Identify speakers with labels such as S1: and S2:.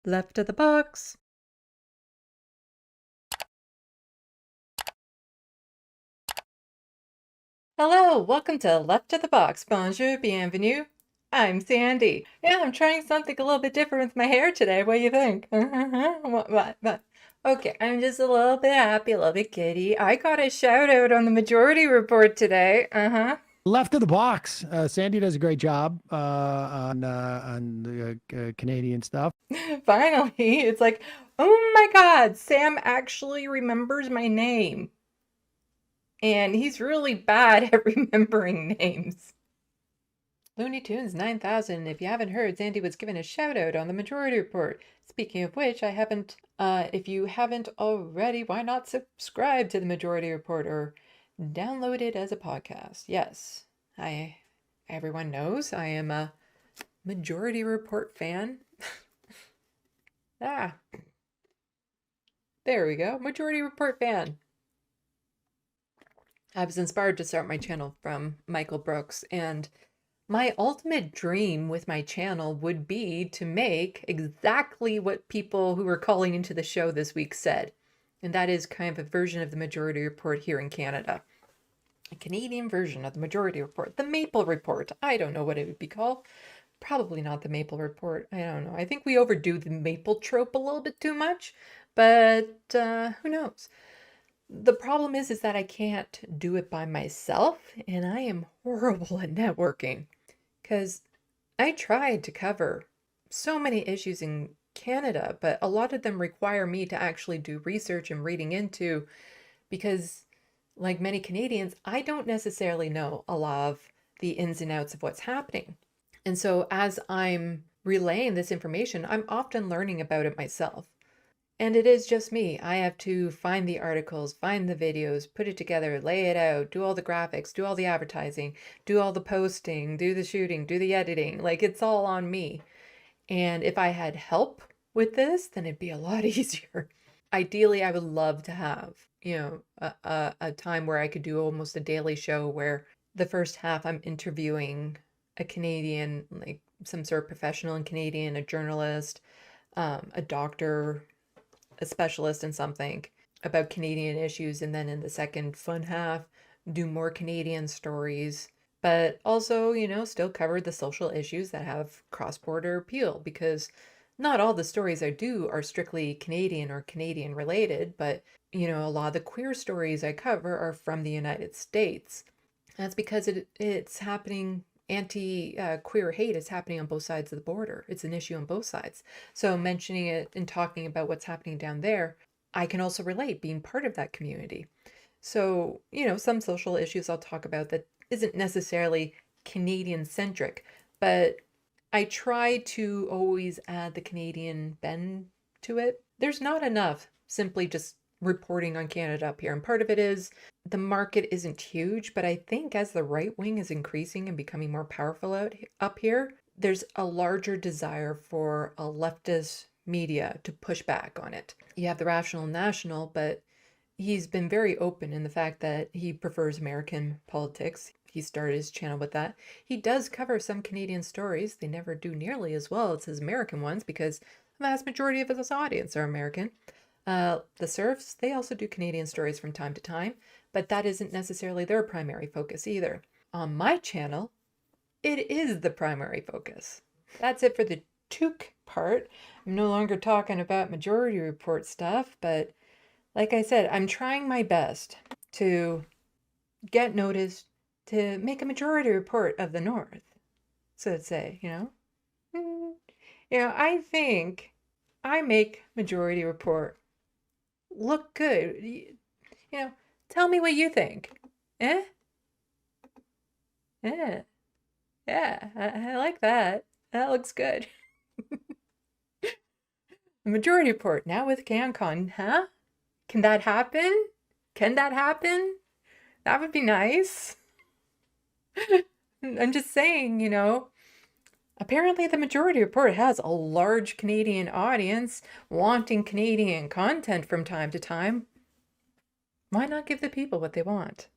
S1: Left of the box. Hello, welcome to Left of the Box. Bonjour, bienvenue. I'm Sandy. Yeah, I'm trying something a little bit different with my hair today. What do you think? What? Okay, I'm just a little bit happy, a little bit giddy. I got a shout out on the Majority Report today.
S2: Left of the box. Sandy does a great job on the Canadian stuff.
S1: Finally, it's like, oh my God, Sam actually remembers my name. And he's really bad at remembering names. Looney Tunes 9000. If you haven't heard, Sandy was given a shout out on the Majority Report. Speaking of which, if you haven't already, why not subscribe to the Majority Report or download it as a podcast? Yes, everyone knows I am a Majority Report fan. There we go. Majority Report fan. I was inspired to start my channel from Michael Brooks, and my ultimate dream with my channel would be to make exactly what people who were calling into the show this week said. And that is kind of a version of the Majority Report here in Canada. A Canadian version of the Majority Report. The Maple Report. I don't know what it would be called. Probably not the Maple Report. I don't know. I think we overdo the maple trope a little bit too much. But who knows? The problem is that I can't do it by myself. And I am horrible at networking. Because I tried to cover so many issues in Canada, but a lot of them require me to actually do research and reading into, because like many Canadians, I don't necessarily know a lot of the ins and outs of what's happening. And so as I'm relaying this information, I'm often learning about it myself. And it is just me. I have to find the articles, find the videos, put it together, lay it out, do all the graphics, do all the advertising, do all the posting, do the shooting, do the editing. Like, it's all on me. And if I had help with this, then it'd be a lot easier. Ideally, I would love to have, a time where I could do almost a daily show where the first half I'm interviewing a Canadian, like some sort of professional in Canadian, a journalist, a doctor, a specialist in something about Canadian issues, and then in the second fun half, do more Canadian stories, but also, still cover the social issues that have cross-border appeal, because not all the stories I do are strictly Canadian or Canadian related, but, a lot of the queer stories I cover are from the United States. That's because it's happening. Anti-queer hate is happening on both sides of the border. It's an issue on both sides. So mentioning it and talking about what's happening down there, I can also relate being part of that community. So, some social issues I'll talk about that isn't necessarily Canadian centric, but I try to always add the Canadian bend to it. There's not enough simply just reporting on Canada up here. And part of it is the market isn't huge, but I think as the right wing is increasing and becoming more powerful up here, there's a larger desire for a leftist media to push back on it. You have the Rational National, but he's been very open in the fact that he prefers American politics. He started his channel with that. He does cover some Canadian stories. They never do nearly as well as his American ones because the vast majority of his audience are American. The Serfs, they also do Canadian stories from time to time, but that isn't necessarily their primary focus either. On my channel, it is the primary focus. That's it for the toque part. I'm no longer talking about Majority Report stuff, but like I said, I'm trying my best to get noticed, to make a Majority Report of the North, so to say, I think I make Majority Report look good. Tell me what you think. Eh? Yeah. Yeah, I like that. That looks good. The Majority Report, now with CanCon, huh? Can that happen? Can that happen? That would be nice. I'm just saying, apparently the Majority Report has a large Canadian audience wanting Canadian content from time to time. Why not give the people what they want?